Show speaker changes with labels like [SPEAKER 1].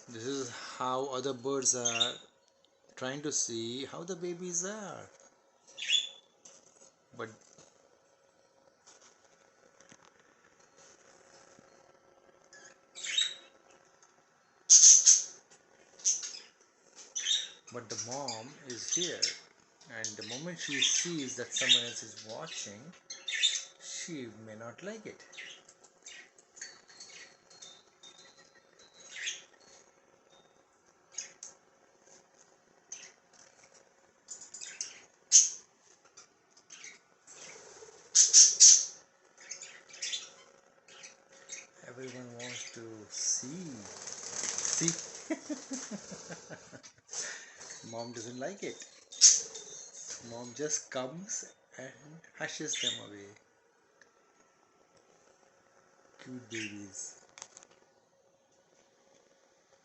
[SPEAKER 1] This is how other birds are trying to see how the babies are. But the mom is here, and the moment she sees that someone else is watching, she may not like it. Everyone wants to see. See? Mom doesn't like it. Mom just comes and hushes them away. Cute babies.